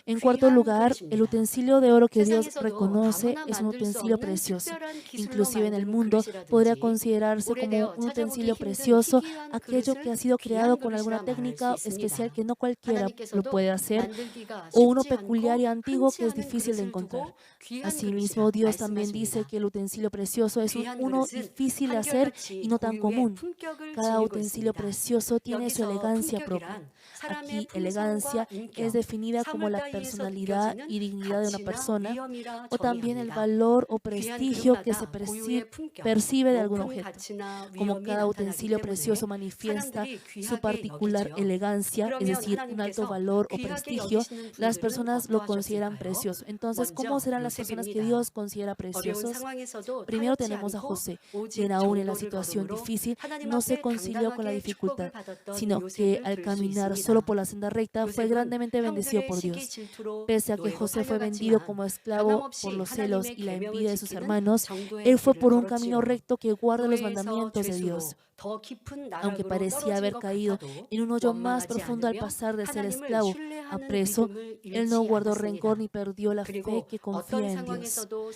En cuarto 귀한 lugar, el 그릇입니다. utensilio de oro que Dios 세상에서도 reconoce 아무나 es un 만들 수 utensilio 없는 precioso. 특별한 기술로 Inclusive en el 만든 mundo podría 그릇이라든지 considerarse como 오래되어 un 찾아보기 utensilio 힘든 precioso 희귀한 aquello que 그릇을 ha sido creado 귀한 con alguna 그릇이라 말할 수 técnica especial 있습니다. que no cualquiera lo 하나님께서도 puede hacer, 만들기가 o uno 쉽지 peculiar y 않고 antiguo que 흔치 es 않은 difícil de 그릇을 encontrar. 두고 귀한 Asimismo, 그릇이라 Dios también dice 말씀하십니다. que el utensilio precioso es 귀한 uno 그릇은 difícil de hacer y 한결같이 no tan 고유의 común. 품격을 Cada 지니고 utensilio 있습니다. precioso tiene su 여기서 elegancia propia. 품격이란 사람의 Aquí, 품성과 elegancia es 인격, definida como 사물 la 따위에서 personalidad 느껴지는 y dignidad de una 가치나 persona, 위엄이라 o también el 정의합니다. valor o 귀한 prestigio que se 그릇마다 고유의 품격, percibe de algún 높은 objeto. 가치나 Como 위엄이 cada 나타나기 utensilio 때문에 precioso manifiesta 사람들이 su 귀하게 particular 여기지요. elegancia, es 그러면 decir, un alto 하나님께서 valor o 귀하게 prestigio, 여기시는 las 분들은 personas lo consideran 어떠하셨을까요? precioso. Entonces, ¿cómo 먼저 serán las personas que Dios 요셉입니다. considera 어려운 preciosos? 상황에서도 Primero 타협치 tenemos a 않고 José, quien 오직 aún en la 정도를 situación 걸음으로 difícil 하나님 no se 앞에 concilió con la 당당하게 축복을 dificultad, 받았던 sino que 요셉을 al 들 수 caminar solo por 있습니다. la senda recta fue 요셉은 grandemente bendecido 형들의 por 시기 Dios. 질투로 Pese a que 노예로 José fue vendido 팔려갔지만 como esclavo por 변함없이 los celos 하나님의 y la 계명을 envidia de sus 지키는 hermanos, 정도의 él fue 길을 por un camino 걸었지요. recto que guarda los 노예에서 mandamientos de Dios. 죄수로 더 깊은 Aunque 나락으로 parecía 떨어진 haber 것 caído 같아도 en un hoyo más 원망하지 profundo al 않으며 pasar de ser 하나님을 esclavo a 신뢰하는 preso, 믿음을 él no 잃지 guardó rencor 않았습니다. ni perdió la fe 그리고 que 어떤 confía en Dios. 상황에서도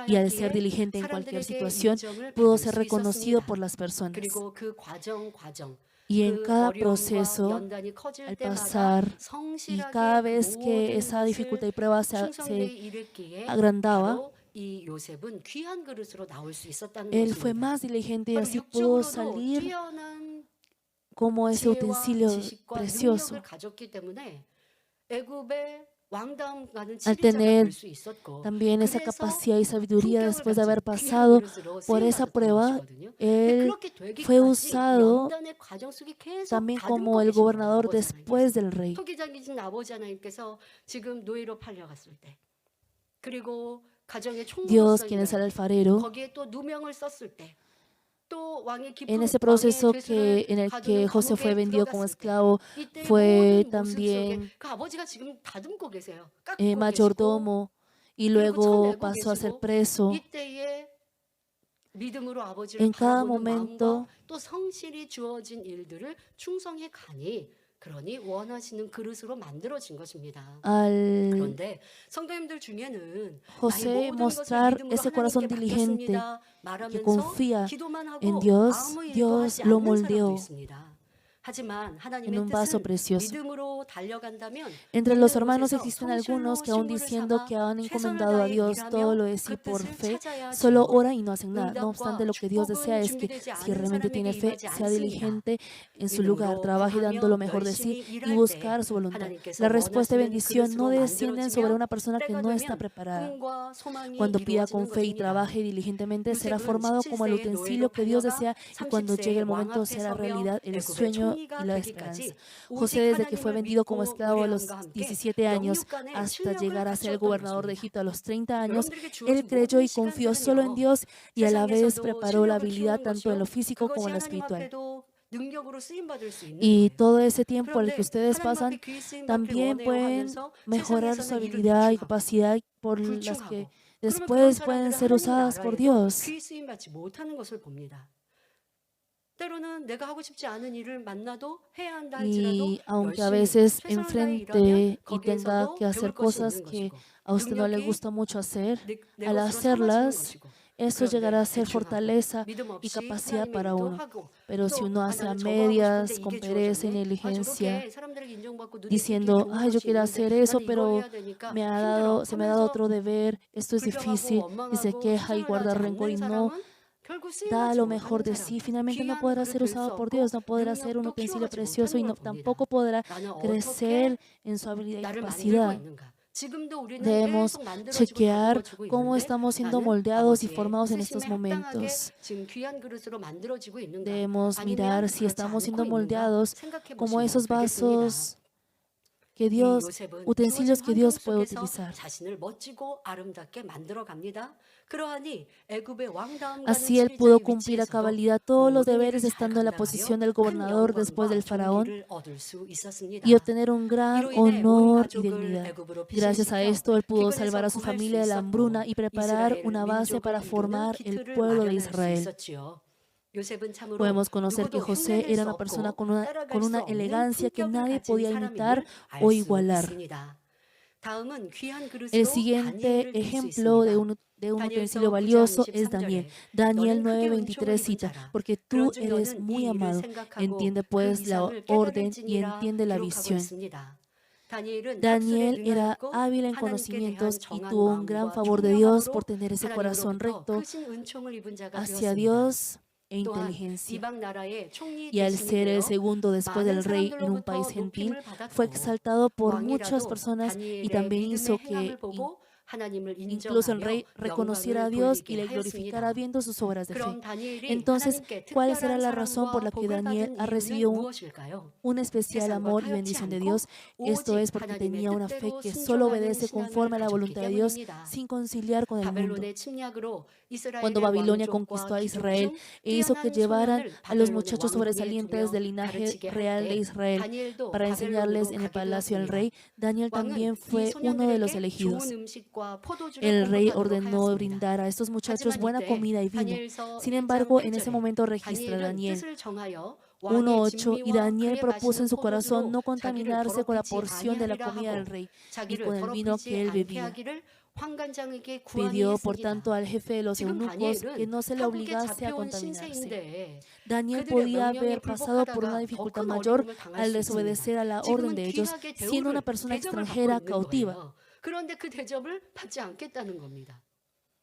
Y al ser 성실하였기에 diligente en cualquier 사람들에게 situación, 인정을 pudo 받을 ser 수 reconocido por 있었습니다. las personas. 그리고 그 과정 Y en 그 cada 어려움과 proceso, 연단이 커질 al 때마다 pasar, y cada 성실하게 그 vez que 모든 esa 것을 dificultad y prueba se 충성되이 이뤘기에 agrandaba, 바로 이 요셉은 귀한 그릇으로 나올 수 있었다는 él fue 것입니다. más diligente y 바로 así pudo 육적으로도 salir 뛰어난 como ese 지혜와 utensilio 지식과 능력을 precioso. 가졌기 때문에 애굽의 왕다움과는 Al 치리자가 될 tener 수 있었고 también esa 그래서 capacidad y sabiduría 품격을 después de 가진 haber 귀한 pasado 그릇으로 por 쓰임 esa 받았던 prueba, 것이거든요. 근데 él 그렇게 fue 되기까지 usado 연단의 과정 속에 계속 también 다듬고 como el 계신 거예요. gobernador 아버지 después 하나님께서. del rey. 토기장이신 아버지 하나님께서 지금 노예로 팔려갔을 때 그리고 가정의 Dios, 총무로서 quien es 일할 el 때 alfarero, 거기에 또 누명을 썼을 때 또 왕의 en 깊은 ese 왕의 proceso 죄수를 en el 가두는 que José fue 감옥에 vendido como 들어갔을 때 esclavo, 이때의 fue 모든 모습 속에 también 그 아버지가 지금 다듬고 계세요. 깎고 계시고 mayordomo y 그리고 luego 쳐내고 pasó a ser 계시고 preso. 이때에 믿음으로 아버지를 En cada 바라보는 마음과 momento, 또 성실히 주어진 일들을 충성해 가니 그러니 원하시는 그릇으로 만들어진 것입니다. al 그런데 성도님들 중에는 나의 José 모든 것을 mostrar 믿음으로 ese corazón 하나님께 diligente 맡겼습니다. que 말하면서 confía 기도만 en 하고 Dios, 아무 일도 Dios 하지 lo 않는 사람도 moldeó 있습니다. 하지만 en 하나님의 un vaso 뜻은 precioso. 믿음으로 달려간다면 Entre los 있는 hermanos 곳에서 existen algunos 성실로 que aún 식물을 diciendo 삼아 que han 최선을 encomendado a 다해 Dios todo 일하며 lo de sí 그 por 뜻을 fe, solo 찾아야지요. oran y no hacen nada. No obstante, 응답과 lo que Dios desea 축복은 es que 준비되지 si 않은 realmente 사람에게 tiene fe, 임하지 sea 않습니다. diligente en su lugar, 믿음으로 trabaje dando lo 구하며 mejor de sí 열심히 y 일할 때 buscar su voluntad. 하나님께서 La respuesta y 원하시는 bendición no 그릇으로 descienden sobre 만들어지며 una persona que 때가 no está 되면 preparada. 꿈과 소망이 Cuando pida 이루어지는 con fe y 것입니다. trabaje diligentemente, será 요셉은 formado como el 17세에 utensilio 노예로 que Dios 팔려가 desea y cuando llegue 30세에 el 왕 momento 앞에 será 서며 realidad el 애굽의 sueño y 총리가 la esperanza. 되기까지 José, 오직 desde que fue 하나님을 vendido como 믿고 esclavo a los 의뢰함과 함께 17 años 영육간의 hasta 실력을 llegar a ser el 갖추었던 gobernador de 것입니다. Egipto a los 30 años, 여러분들에게 él 주어진 creyó 모든 y confió solo en 시간들은요. Dios y a la vez 세상에서도 preparó la 실력을 habilidad 키우는 tanto en lo 것이요. físico como 그것이 en lo 하나님 espiritual. 앞에도 능력으로 쓰임 받을 수 있는 Y 거예요. todo ese tiempo al que 그런데 ustedes 하나님 앞에 pasan, 귀 쓰임 받길 también 원해요 pueden 하면서 mejorar su 세상에서는 일을 habilidad y 비충하고 capacidad por las que 불충하고 그러면 그런 después pueden 사람들은 ser 하나님 usadas por 나라에도 Dios. 귀 쓰임 받지 못하는 것을 봅니다. 때로는 내가 하고 싶지 않은 일을 만나도 해야 한다 할지라도 Y aunque a 열심히 veces 최선을 다해 일하면 enfrente y tenga que 거기에서도 hacer 배울 것이 cosas 있는 que 것이고 a usted no le 능력이 gusta mucho hacer, 내 al 것으로 삼아지는 hacerlas, 것이고 eso llegará 그런데 a ser 대충 하고 fortaleza 믿음 y 없이 capacidad 하나님의 para 일도 uno. 하고 Pero si 또 uno hace a 나는 저거 하고 싶은데 medias, con 이게 pereza y 주어졌네. negligencia, 저렇게 사람들에게 인정받고 눈에 띄게 diciendo, 좋은 ay, yo 것이 quiero 있는데 hacer eso, 나는 이걸 pero 해야 되니까 me ha 힘들어 dado, se me ha dado 하면서 otro deber, esto es 불평하고 difícil, y se 원망하고 queja y 최선을 다하지 guarda rencor 않는 y no 사람은 결국 da 쓰임받지 lo mejor 못하는 de sí, 사람, finalmente no 귀한 podrá 그릇 ser 될 수 usado por Dios, 없고 no podrá ser un 능력도 utensilio 키워가지 precioso 못하는 y 걸 no, 봅니다. tampoco podrá 나는 어떻게 crecer en su habilidad y 나를 만들고 capacidad. 있는가? 지금도 우리는 Debemos 계속 만들어지고 chequear 다듬어지고 cómo 있는데 estamos siendo 나는 moldeados y 아버지의 formados en estos 쓰심에 합당하게 momentos. 지금 귀한 그릇으로 만들어지고 있는가? Debemos mirar 아니면 si 그렇지 estamos 않고 siendo 있는가? moldeados 생각해 como 보시면 esos 되겠습니다. vasos que 이 Dios, 요셉은 utensilios 주어진 que 환경 Dios puede 속에서 utilizar. 자신을 멋지고 아름답게 만들어 갑니다. 그러하니 애굽의 왕다움과는 Así él pudo 치리자의 cumplir a 위치에서도 cabalidad todos los 모든 일을 deberes 잘 estando en la 감당하여 posición del 큰 gobernador después 영광과 del faraón 존귀를 얻을 수 y 있었습니다. obtener un gran 이로 인해 온 honor y 가족을 dignidad. 애굽으로 Gracias a 피신시켜 esto, él pudo salvar 기근에서 a su 구할 수 familia de la 있었고 hambruna y preparar 이스라엘 una base 민족을 para 이루는 formar el 기틀을 pueblo de 마련할 수 Israel. 있었지요. 요셉은 참으로 Podemos conocer que 누구도 José 흉내낼 era 수 una persona 없고 con 따라갈 una 수 없는 elegancia que 품격을 nadie 가진 podía imitar 사람임을 알 o 수 igualar. 있습니다. 다음은 귀한 El 그릇으로 siguiente 다니엘을 들 수 ejemplo 있습니다. de un 다니엘서 utensilio 9장 valioso es Daniel. 23절에 Daniel 너는 크게 은총을 9:23 입은 cita, 자라. porque tú 그런즉 eres 너는 muy 이 일을 amado. 생각하고 Entiende 그 pues la 이상을 orden y 깨달을지니라 entiende la 기록하고 visión. 있습니다. 다니엘은 학술에 Daniel era 능하였고 hábil en 하나님께 대한 conocimientos y 정한 tuvo un gran 마음과 favor de Dios 평량함으로 por tener ese corazón 하나님으로부터 recto 크신 은총을 입은 자가 hacia 되었습니다. Dios e 또한 inteligencia. 이방 나라의 총리 Y al 대신이 ser el 되어 segundo después 많은 del rey en un país 사람들로부터 gentil, 높임을 fue 받았고 exaltado por muchas 왕이라도 personas y 다니엘의 también hizo 믿음의 que 행함을 보고 하나님을 incluso el 인정하며 rey reconociera a 영광을 Dios y 돌리게 le glorificara 하였습니다. viendo sus obras de fe. 그럼 다니엘이 Entonces, 하나님께 ¿cuál será 특별한 la razón por 사랑과 la que 복을 Daniel 받은 ha 이유는 recibido 무엇일까요? un especial 세상과 amor y 타협치 bendición de 않고 Dios? Esto 오직 es porque 하나님의 tenía una fe 뜻대로 que solo 순종하는 obedece 신앙을 conforme a la 가졌기 voluntad de Dios 때문입니다. sin conciliar con el mundo. 바벨론의 침략으로 Cuando 이스라엘의 Babilonia 왕족과 conquistó a 귀족 Israel 중 e hizo que 뛰어난 llevaran 소년을 a los 바벨론의 muchachos 왕궁에 sobresalientes 두며 del linaje 가르치게 할 real de 때 Israel 다니엘도 para enseñarles 바벨론으로 en el 가게 palacio del 되었습니다. rey, Daniel 왕은 también 이 fue uno de los 소년들에게 elegidos. 좋은 음식과 포도주를 El rey 공급하도록 ordenó 하였습니다. brindar a estos muchachos 하지만 buena 이때 comida y vino. 다니엘서 Sin 1장 embargo, en ese 1절에 momento registra 다니엘은 Daniel 뜻을 정하여 왕의 1:8, y 진미와 Daniel 그의 propuso en 마시는 su corazón 포도주로 no 자기를 contaminarse con la 더럽히지 porción de la 아니하리라 comida del 하고 rey y 자기를 con el vino 더럽히지 que él 않게 bebía. 하기를 환관장에게 구하니 Pidió, por tanto, 했습니다. al jefe de los 지금 eunucos que 다니엘은 no se le 타국에 obligase a 잡혀온 contaminarse. 신세인데 Daniel 그들의 podía 명령에 haber pasado por una 불복하다가 더 dificultad 큰 mayor 어려움을 당할 al 수 있습니다. desobedecer a la orden 지금은 de ellos, 귀하게 siendo una 대우를 persona 대접을 받고 extranjera 있는 cautiva. 거예요. 그런데 그 대접을 받지 않겠다는 겁니다.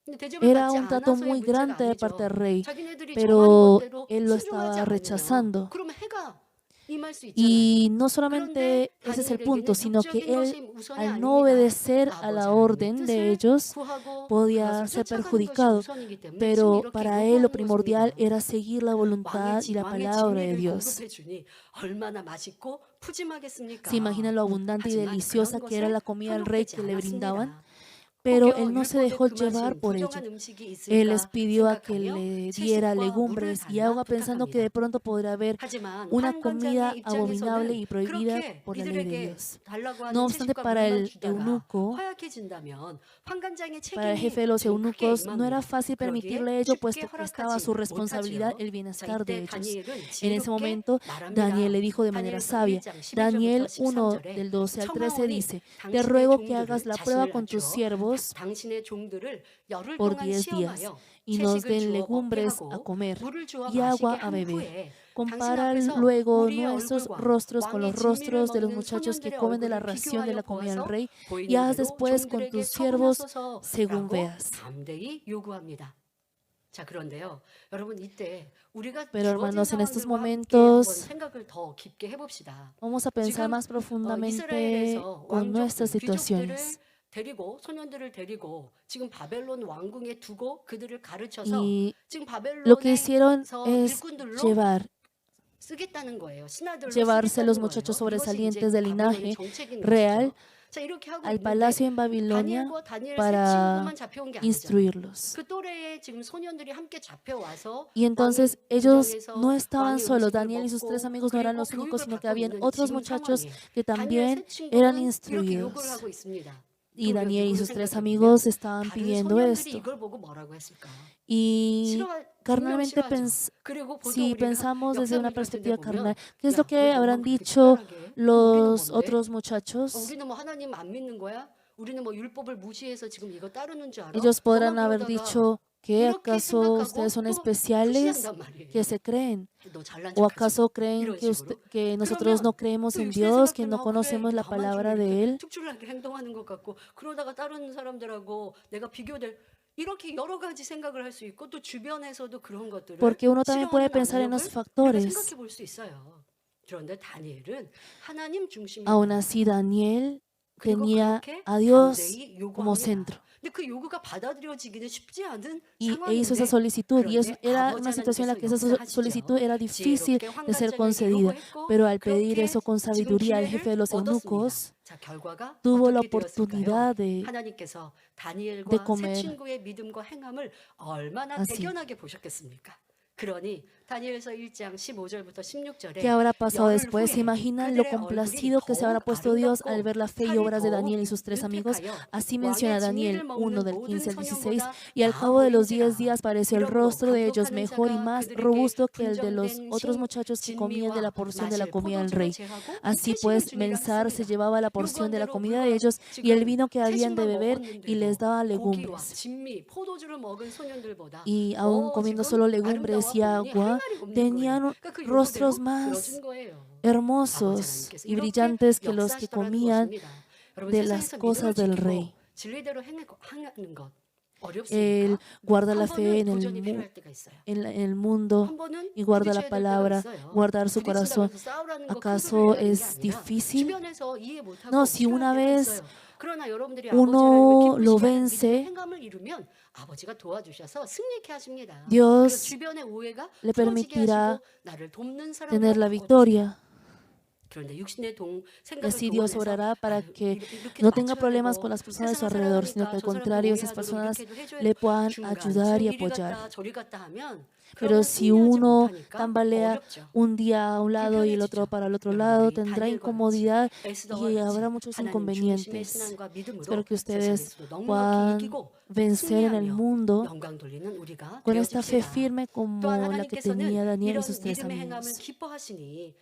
근데 대접을 Era 받지 un trato 않아서의 muy 문제가 grande de parte del 아니죠. rey, 자기네들이 정한 pero 것대로 él lo 순종하지 estaba 않으면 rechazando. 그러면 해가 임할 수 있잖아요. Y no 그런데 solamente ese es el punto, 다니엘에게는 sino que 육적인 것이 él, 우선이 al no 아닙니다. obedecer a 아버지 la 하나님의 orden de 뜻을 ellos, 구하고 podía 그것을 ser 쫓아가는 것이 perjudicado, 우선이기 때문에 지금 pero 이렇게 para él lo 요구하는 primordial 것입니다. era seguir la 왕의 voluntad y la 왕의 palabra de 진리를 Dios. 공급해 주니 얼마나 맛있고 푸짐하겠습니까? Se imagina lo abundante y 하지만 deliciosa 그런 que era 것에 la comida del rey 현혹되지 que le brindaban, 않았습니다. pero 혹여 él no se 율법에 dejó llevar 금하신 por ello. 부정한 음식이 Él les 있을까 pidió a que 생각하며 le diera 채식과 물을 legumbres y 달라 agua pensando que de 부탁합니다. pronto podría haber 하지만 una 환관장의 comida abominable 입장에서는 y prohibida 그렇게 por la ley de 이들에게 Dios. 달라고 No 하는 obstante, 채식과 para 물만 el 주다가 eunuco, 허약해진다면 환관장의 para el jefe de 책임이 los 지금 크게 eunucos, no era 임합니다. fácil 그러기에 permitirle ello, 쉽게 puesto que estaba a 허락하지 su responsabilidad 못하지요. el 자, bienestar de 이때 ellos. 다니엘은 En ese 지혜롭게 momento, 말합니다. Daniel le dijo de manera 다니엘서 sabia, 1장 11절부터 Daniel 1, 13절에 del 12 al 13 청하오니 dice, te 당신의 ruego que hagas 종들을 la prueba 자신을 con tus 낮추어 siervos 당신의 종들을 열흘 por 동안 10 días 시험하여 y nos 채식을 den 주어 먹게 legumbres a 하고 comer 물을 주어 y 마시게 agua a 한 beber. 후에 당신 Compara 앞에서 luego 우리의 nuestros 얼굴과 rostros con 왕의 los 진미를 rostros de los 먹는 muchachos que 소년들의 comen de la 얼굴을 ración de 비교하여 la comida del 보아서 rey y 보이는 haz 대로 después con 종들에게 tus siervos según 처분하소서라고 veas. 담대히 요구합니다. 자, 그런데요, 여러분, 이때 우리가 Pero 주어진 hermanos, en estos 상황들과 함께 한번 momentos 생각을 더 깊게 해봅시다. vamos a pensar 지금 más profundamente 이스라엘에서 con nuestras 왕족들, 귀족들을 situaciones. 데리고 소년들을 데리고 지금 바벨론 왕궁에 두고 그들을 가르쳐서 Y 지금 lo que hicieron 바벨론에서 es 일꾼들로 쓰겠다는 거예요. 신하들로 llevarse a los 쓰겠다는 muchachos 거예요. 이것이 sobresalientes 이제 del 바벨론의 linaje 정책인 real 것이죠. 자, 이렇게 하고 al 있는데 palacio en Babilonia 다니엘과 다니엘 세 para 친구만 잡혀온 게 아니잖아요. instruirlos. 그 또래에 지금 소년들이 함께 잡혀와서 Y entonces 왕의 ellos 궁정에서 no estaban 왕의 solos, 음식을 Daniel y sus tres 먹고 amigos no eran 그리고 los únicos, 교육을 sino que 받고 habían 있는 otros 지금 muchachos 상황에 que 다니엘 también 세 eran 친구는 이렇게 요구를 instruidos. 하고 있습니다. Y 또 Daniel y 누구를 sus tres 생각해 보면 amigos estaban 다른 pidiendo 소년들이 esto. 이걸 보고 뭐라고 했을까? Y 싫어, 분명 carnalmente, 싫어하죠. 그리고 보통 si 우리가 pensamos desde una 역사들 같은 데 perspectiva 보면 carnal, ¿qué es 야, lo que 왜 habrán 너만 그렇게 dicho 특별하게? 그럼 우리는 los 뭔데? otros muchachos? 우리는 뭐 하나님 안 믿는 거야? 우리는 뭐 율법을 무시해서 지금 이거 따르는 줄 알아? Ellos podrán 너만 haber 그러다가 dicho que 이렇게 acaso 생각하고 ustedes son 또 especiales, 푸시한단 말이에요. que se creen, 너 잘난 o 척하지. acaso creen 이런 que, 식으로. que nosotros no 그러면 creemos 또 en 요새 Dios, que no 생각하면 그래, conocemos la 나만 좀 palabra de 이렇게 Él. 특출나게 행동하는 것 같고 그러다가 다른 사람들하고 내가 비교될 이렇게 여러 가지 생각을 할 수 있고 또 주변에서도 그런 것들을 Porque uno también puede 싫어하는 pensar en 압력을 los 우리가 factores. 생각해 볼 수 있어요. 그런데 다니엘은 하나님 중심이었다. Aún así, Daniel 그리고 tenía 그렇게 a Dios 담대히 como 요구합니다. centro. 근데 그 요구가 받아들여지기는 쉽지 않은 E hizo esa 상황인데 solicitud, y 그런데 era 아버지 una situación en la que esa 하나님께서 solicitud era difícil 지혜롭게 de ser 환관장에게 concedida, 요구했고 pero al pedir 그렇게 eso con 지금 sabiduría al jefe de 기회를 los 얻었습니다. eunucos, 자, 결과가 tuvo la 어떻게 oportunidad 되었을까요? de 하나님께서 다니엘과 세 comer 친구의 믿음과 행함을 얼마나 así. 대견하게 보셨겠습니까? 그러니 다니엘서 1장 15절부터 16절에 ¿Qué habrá pasado 열흘 después? ¿Se 후에 imaginan lo 그들의 complacido 얼굴이 que se habrá 더욱 puesto Dios al 아름답고 ver la fe y 살이 obras de 더욱 Daniel y sus tres amigos? 윤택하여 Así 왕의 menciona 진리를 Daniel 1 먹는 del 모든 15 al 16. 소년보다 Y al 나아 cabo de los 10 보인지라. días pareció el 이러므로 rostro de ellos 감독하는 mejor y 자가 más 그들에게 robusto que el de los 분정된 otros muchachos que comían de la 진미와 porción de la 마실 comida del 포도주를 rey. 제하고 Así 회식을 pues, 주니라 Mensar se 했습니다. llevaba la porción 요구한 de la 대로 comida de 불과 ellos y el 지금 vino que habían de 회식만 beber y les 먹었는데도 daba 고기와 legumbres. 진미, 포도주를 먹은 소년들보다 Y aún comiendo 지금 solo legumbres 아름다워 y 보이니 할 agua, 말이 없는 거예요. tenían 그러니까 그 rostros 요구대로 más 들어준 거예요. 아버지 hermosos 하나님께서 y 이렇게 brillantes que los que 역사하시더라는 comían 것입니다. 여러분 de las 세상에서 믿음을 cosas del 지키고 rey. 진리대로 행하는 것 Él 어렵습니까? guarda la 한 fe 번은 도전이 필요할 때가 있어요. en el mundo 한 번은 y guarda la 부딪혀야 될 때가 palabra, 있어요. guardar su corazón. 부딪힌다고 해서 싸우라는 거 큰 ¿Acaso 소리를 내라는 게 es 아니라 difícil? 주변에서 이해 못하고 No, si 싫어할 una 때가 vez 있어요. 그러나 여러분들이 아버지 uno 하나님을 lo 기쁘시게 하는 믿음의 vence, 행함을 이루면 아버지가 도와주셔서 승리케 하십니다. 그래서 Dios 주변의 오해가 le 풀어지게 permitirá 하시고 나를 돕는 tener la 사람으로 victoria. 그런데 육신의 Y 생각을 así Dios 동원해서 obrará para 아유, que 이렇게 no tenga 맞춰야 problemas 되고 con las personas a su 세상을 alrededor, sino que 살아가니까 al 저 사람도 contrario, esas 오해하도록 personas 이렇게도 해줘야 le puedan 중간중간 ayudar y 이리 apoyar. 갔다 저리 갔다 하면 Pero 그러면 si 승리하지 uno 못하니까 tambalea 어렵죠. un día a un lado y el otro 불편해지죠. para el otro lado, 여러분들이 tendrá 다니엘과 같이 incomodidad 에스더와 y 같이 habrá muchos 하나님 중심의 inconvenientes. 신앙과 믿음으로 Espero que ustedes 세상에서도 넉넉히 puedan 이기고 vencer en el 승리하며 mundo 영광 돌리는 우리가 con esta fe 되어줍시다. firme 또한 como la que 하나님께서는 tenía Daniel y 이런 sus tres 믿음의 행함을 amigos, 기뻐하시니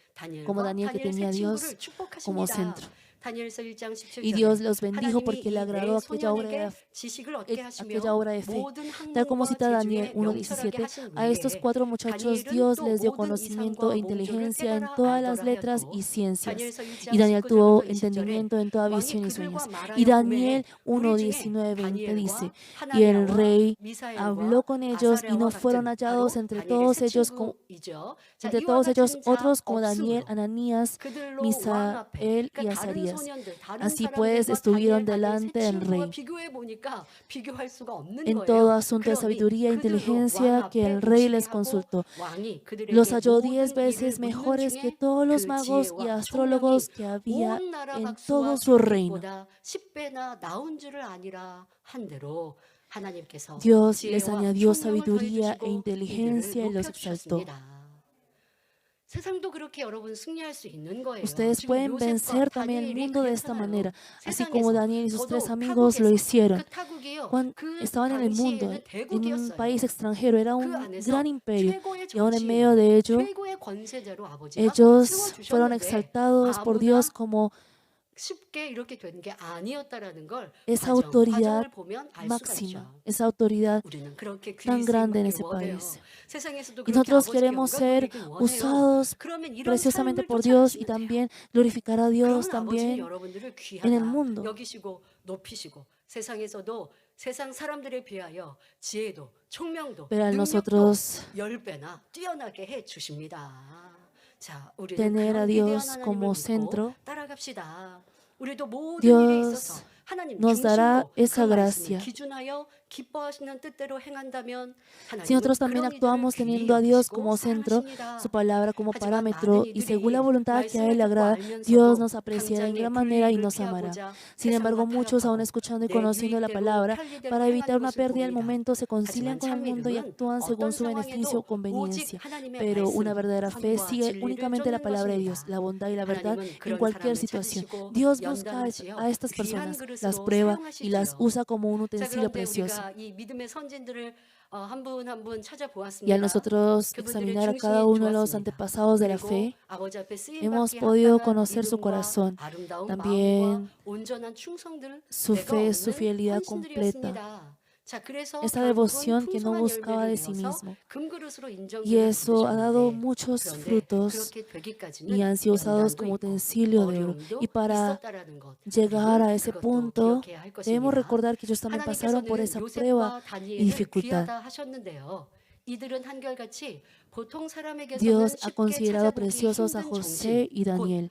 como 다니엘과 Daniel que 다니엘 세 tenía a 친구를 Dios 축복하십니다. como centro. 다니엘서 1장 Y Dios 17절에 los bendijo 하나님이 porque le 이 agradó 네 aquella obra 소년에게 지식을 얻게 하시며 aquella obra de fe. 모든 Tal como 학문과 cita Daniel 재주에 명철하게 1:17, 하신 a estos 후에 4 muchachos 다니엘은 Dios 또 les dio 모든 conocimiento 이상과 e 몽조를 inteligencia en 깨달아 todas las 알더라 letras 하였고 y ciencias. 다니엘서 Y 1장 Daniel tuvo 19절부터 20절에 entendimiento en toda 왕이 visión y 그들과 sueños. 말하여 Y 보매 Daniel 우리 1:19, 중에 20 dice, 다니엘과 y el 하나냐와 rey 미사엘과 habló con ellos y 아사랴와 no fueron 같은 hallados 바로 entre 다니엘의 todos 세 ellos 친구이죠. 자, entre 이와 todos ellos 같은 자 otros como Daniel, 없음으로 Ananías, 그들로 왕 앞에 Misael y 그러니까 다른 Azarías. 소년들, 다른 Así pues 사람들과 estuvieron 다니엘 세 delante del 친구와 rey 비교해 보니까 비교할 수가 없는 en todo 거예요. asunto de 그러니 sabiduría e 그들로 왕 inteligencia que 앞에 el rey 모시게 les 하고 consultó. 왕이 Los 그들에게 halló 모든 10 일을 veces 묻는 mejores que 중에 todos los 그 magos y 지혜와 astrólogos 총명이 que había 온 나라 en 박수와 todo su reino. 총독보다 10배나 나온 줄을 아니라 한 대로 하나님께서 Dios les 지혜와 añadió 총명을 sabiduría e 더해주시고 inteligencia y 이들을 los exaltó. 높여주셨습니다. 세상도 그렇게 여러분 승리할 수 있는 거예요. Ustedes 지금 pueden 요셉과 vencer también el 다니엘이 mundo de esta 그랬잖아요. manera, así como 세상에서 Daniel y sus tres 저도 amigos lo 타국에서 hicieron. 그 타국이요. Cuando 그 estaban en el mundo, 당시에는 en un 대국이었어요. país extranjero, era 그 un 안에서 gran imperio. 최고의 Y ahora en medio 정치인으로 de ello, 최고의 권세자로 아버지가 ellos fueron 세워주셨는데 exaltados por Dios como 쉽게 이렇게 되는 게 아니었다라는 걸 esa 과정을 autoridad 보면 알 수가 máxima, 있죠. esa autoridad 우리는 그렇게 귀히 tan grande en 쓰임받길 ese 원해요. país. 세상에서도 Y 그렇게 nosotros 아버지께 queremos 영광 ser 돌리길 원해요. usados 그러면 이런 preciosamente 삶을 por Dios y 쫓아가시면 돼요. también glorificar a Dios 그런 아버지는 también 여러분들을 en el 귀하다 mundo. 여기시고 높이시고 세상에서도 세상 사람들에 비하여 지혜도 총명도 Pero a 능력도 nosotros 10배나 뛰어나게 해 주십니다. 자, 우리는 tener a 그런 위대한 Dios 하나님을 como 믿고 centro, 따라갑시다. 우리도 모든 일에 Dios 있어서 하나님 nos dará 중심으로 esa 그 말씀을 gracia. 기준하여 기뻐하시는 뜻대로 행한다면 Si nosotros también actuamos teniendo a Dios como centro, su palabra como parámetro y según la voluntad que a Él le agrada, Dios nos apreciará en gran manera y nos amará. Sin embargo, muchos, aún escuchando y conociendo la palabra, para evitar una pérdida del momento, se concilian con el mundo y actúan según su beneficio o conveniencia. Pero una verdadera fe sigue únicamente la palabra de Dios, la bondad y la verdad en cualquier situación. Dios busca a estas personas, las prueba y las usa como un 자, utensilio 그런데 precioso. 우리가 이 믿음의 선진들을 한 분 한 분 Y 찾아보았습니다. al nosotros examinar a cada uno de los antepasados de la fe, 아버지 앞에 쓰임 hemos 받게 podido 합당한 conocer su 믿음과 corazón, 아름다운 también 마음과 온전한 충성들, su 내가 fe, 얻는 su fidelidad completa, 헌신들이었습니다. 자, 그래서 esa 결국은 devoción que no 풍성한 buscaba 열매를 de sí 이어서 mismo. 금그릇으로 Y 인정되는 eso ha dado 부르셨는데 muchos 그런데 frutos 그렇게 되기까지는 y han sido usados 연단도 como 있고 utensilio de oro. 어려움도 Y para 있었다라는 것 llegar 우리는 a ese 그것도 punto, 기억해야 할 debemos 것입니다. recordar que ellos también pasaron por esa 하나님께서는 prueba 요셉과 y 다니엘을 dificultad. 귀하다 하셨는데요. 이들은 한결같이 보통 사람에게서는 Dios ha 쉽게 considerado 찾아보기 preciosos a 힘든 José 정신, y 곧 Daniel.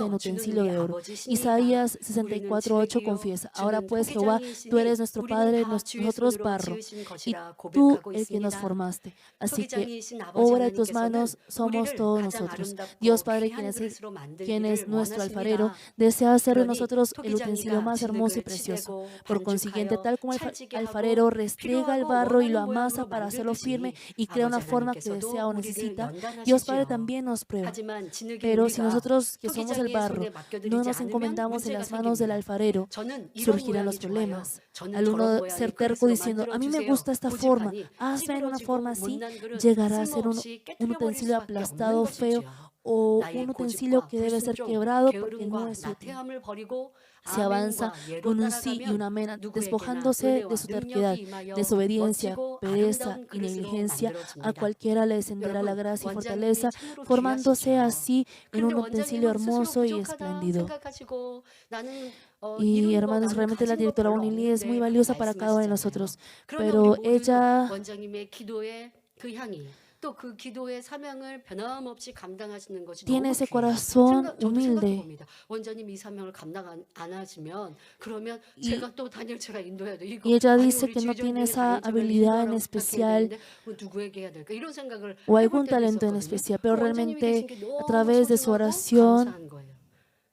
en 주는 utensilio 우리 de oro. 아버지시니까 Isaías 우리는 64:8 즐기요 fortaleza. Ahora 주는 pues, Jehová, tú 토기장이시니 eres nuestro 우리는 Padre, 다 주의 nosotros 손으로 barro, 지으신 y 것이라 tú 고백하고 el que nos 있습니다. formaste. Así que 토기장이신 아버지 obra de tus 하나님께서는 manos somos 우리를 todos 가장 nosotros. Dios 아름답고 Padre, 귀한 그릇으로 quien es 만들기를 nuestro alfarero, 원하십니다. desea hacer de 그러니 nosotros el utensilio 토기장이가 más hermoso y 진흙을 precioso. 치대고 Por consiguiente, 반죽하여 tal como el 찰지게 하고 alfarero restriega el 필요하고 barro y lo 원하는 amasa 모양으로 para hacerlo firme 만들듯이 y crea 아버지 una forma que desea 하나님께서도 o 우리를 necesita, Dios Padre 연단하시지요. también nos prueba. 하지만 진흙인 Pero si 우리가 nosotros que somos el 토기장이의 barro 손에 no 맡겨드리지 nos 않으면 encomendamos en 문제가 las manos del 생깁니다. alfarero, 저는 이런 surgirán los 모양이 좋아요. problemas. 저는 Al 저런 uno 모양의 ser terco 그릇으로 diciendo, a mí me 만들어주세요. gusta esta forma, 고집하니 hazme en una forma 찌그러지고 así, 못난 그릇 llegará a ser 쓸모없이 un 깨트려 버릴 utensilio 수밖에 없는 aplastado, feo, 것이지요. o 나의 un utensilio 고집과 que debe ser 불순종, quebrado porque no 게으름과 es útil. 나태함을 버리고 Se avanza 아멘과 예로 con un sí y un 따라가면 amén, 누구에게나 despojándose de 은혜와 su terquedad, 능력이 임하여 desobediencia, 멋지고 pereza 아름다운 y 그릇으로 negligencia. A 만들어집니다. cualquiera le descenderá la 여러분, gracia y 원장님이 fortaleza, 참으로 formándose 귀하시죠. así en 그런데 un utensilio 원장님은 스스로 hermoso y 부족하다 espléndido. 생각하시고 나는 Y 이룬 거, hermanos, 나는 realmente la 가진 거 directora 별로 Bonnie es muy 없는데 라고 valiosa para cada uno de 말씀하시잖아요. nosotros, 그러나 우리 pero 모두도 ella 원장님의 기도의 그 향이 또 그 기도의 사명을 변함없이 감당하시는 것이 tiene 너무 ese 귀해요. corazón 저도 생각해 humilde 봅니다. 원장님 이 사명을 감당 안 하시면 그러면 y, 제가 또 다니엘처가 인도해야 돼. 이거 y ella 아니 dice 우리 que no tiene 주의종들이 esa 다니엘처를 habilidad en 인도하라고 부탁해야 especial 되는데 누구에게 해야 될까? 이런 생각을 o 해볼 algún 때도 talento en 있었거든요. especial, 그 pero 원장님이 realmente 계신 게 a 너무 través de su 소중하고 oración 감사한 거예요.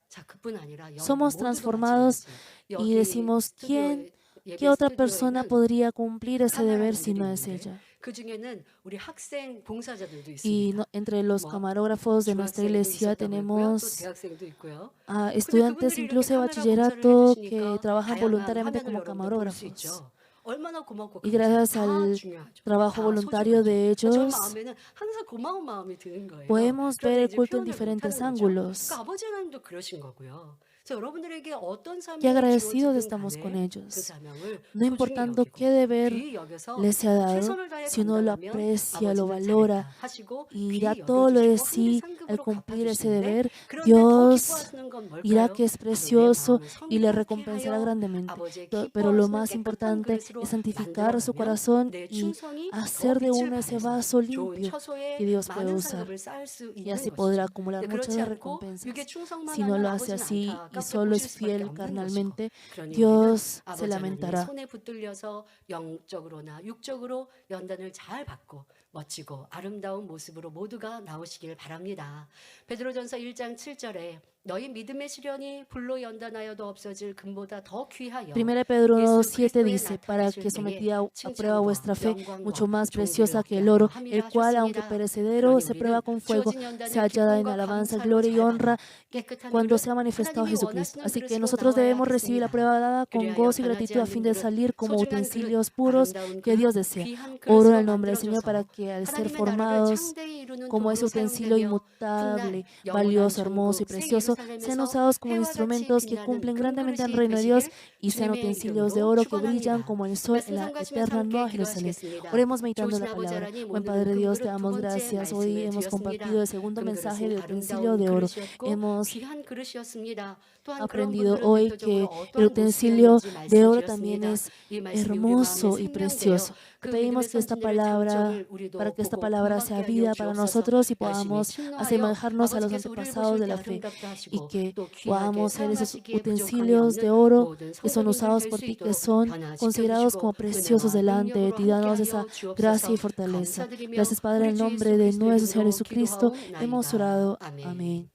자, 그뿐 아니라 여러분 somos 모두도 transformados 마찬가지. y 여기 decimos, 스튜디오에 ¿qué 예배 otra persona 스튜디오에는 podría cumplir ese deber si 카메라맨들이 no es 있는데 ella? 그 중에는 우리 학생 봉사자들도 Y 있습니다. entre los 뭐 camarógrafos de nuestra 중학생도 iglesia 있었다고 했고요. 또 tenemos 대학생도 있고요. a 근데 estudiantes 그분들이 이렇게 incluso de 카메라 봉사를 bachillerato que 해주시니까 trabajan 다양한 voluntariamente 화면을 como 여러분들 볼 수 camarógrafos. 있죠. 얼마나 고맙고 Y 감사해요. gracias 다 al 중요하죠. trabajo 다 voluntario 소중하죠. de 저 ellos, 마음에는 항상 고마운 마음이 드는 거예요. podemos ver 그런데 el 이제 culto en 표현을 diferentes 못하는 거죠. ángulos. 그러니까 아버지 하나님도 그러신 거고요. 그래서 여러분들에게 어떤 Qué 사명이 agradecidos 주어지든 estamos con 간에 그 ellos. 사명을 No 소중히 importando 여기고 qué deber 귀히 여겨서 les sea dado, 최선을 다해 si uno lo 감당하면 aprecia, lo 아버지는 valora 잘했다 하시고 y da 귀히 todo lo de 여겨주시고 하늘의 sí al 상급으로 cumplir ese 갚아주시는데 deber, 그런데 더 Dios 기뻐하시는 건 dirá 뭘까요? que es 바로 내 precioso 마음을 y le 성결케 recompensará 하여 grandemente. 아버지의 Pero lo 기뻐하시는 más 깨끗한 importante 그릇으로 es santificar su 만들어가면 corazón 내 y 충성이 더 hacer de 빛을 uno ese 발해서 vaso 좋은 limpio 처소에 que Dios puede 많은 usar. 상급을 쌓을 수 Y 있는 así 것이죠. podrá acumular 근데 muchas 그렇지 않고 recompensas. 육의 충성만 Si no 하는 lo hace 아버지는 así y 안타깝게 solo es 보실 수밖에 fiel 없는 것이고 carnalmente, 그러니 우리는 Dios se 아버지 하나님의 lamentará. 손에 붙들려서 영적으로나 육적으로 연단을 잘 받고 멋지고 아름다운 모습으로 모두가 나오시길 바랍니다. 베드로전서 1장 7절에 너희 믿음의 시련이 불로 연단하여도 없어질 금보다 더 귀하여 1 Pedro 예수 7 그리스도에 dice, para 나타나실 que 때에 sometida a prueba 칭찬과 vuestra fe, 영광과 mucho más 존귀를 preciosa que 얻게 el oro, 하려 el 함이라 cual, aunque 하셨습니다. perecedero, 그러니 se prueba 우리는 con fuego, 주어진 연단을 se hallará en 기쁨과 alabanza, 감사로 gloria y 잘 honra 받아 깨끗한 cuando 그릇 sea manifestado 하나님이 Jesucristo. 원하시는 Así que 그릇으로 nosotros 나와야 debemos recibir la 하겠습니다. prueba dada con 그리하여 gozo y 변하지 gratitud a fin de 않는 그릇, salir como 소중한 그릇, utensilios puros 아름다운 que Dios 그릇, desea. 귀한 Oro en 그릇으로 el nombre del Señor para 만들어져서 que al ser 하나님의 나라를 formados 창대히 이루는 como ese 도구로 utensilio 사용되며 inmutable, 훗날 영원한 valioso, hermoso y 천국 새 precioso, sean 예루살렘에서 usados como 해와 같이 instrumentos que 빛나는 cumplen grandemente en el 금그릇이 reino de Dios 되시길 y sean 주님의 utensilios de 이름으로 oro que brillan 축원합니다. como el sol en 말씀 la 상고하시면서 eterna 함께 Nueva Jerusalén. 기도하시겠습니다. Oremos meditando 좋으신 la 아버지 palabra. 하나님, Buen 오늘은 Padre Dios, te 금그릇 두 damos 번째 gracias. Hoy 말씀을 hemos 드렸습니다. compartido el segundo mensaje 금그릇은 de utensilio 아름다운 de oro. 그릇이었고 Hemos 귀한 그릇이었습니다. 또한 그런 aprendido 분들은 hoy 대표적으로 que el 어떠한 utensilio 모습이었는지 de oro también 말씀드렸습니다. es 이 말씀이 우리 마음에 hermoso y 생명되어 precioso. 그 Pedimos 믿음의 que esta 선진들의 palabra, 장점을 우리도 para que esta 보고 palabra sea 본받게 vida 하여 para 주옵소서. nosotros y 열심히 podamos 순종하여 asemejarnos a los 아버지께서 우리를 antepasados 보실 de 때 la fe 아름답다 y 하시고 que 또 귀하게 podamos ser esos 사용하시기에 부족함이 utensilios de 없는 oro 모든 que son 성도님들 usados 될 por 수 ti, que 있도록 son considerados 변화시켜주시고 como preciosos 은혜와 delante de 능력으로 ti. Danos 함께하여 esa gracia 주옵소서. y fortaleza. 감사드리며 Gracias, Padre, en 우리 el 주 nombre 예수 de 그리스도의 nuestro Señor 이름으로 Jesucristo. Hemos 기도하옵나이다. orado. 아멘. Amén.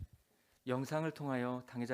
영상을 통하여 당회장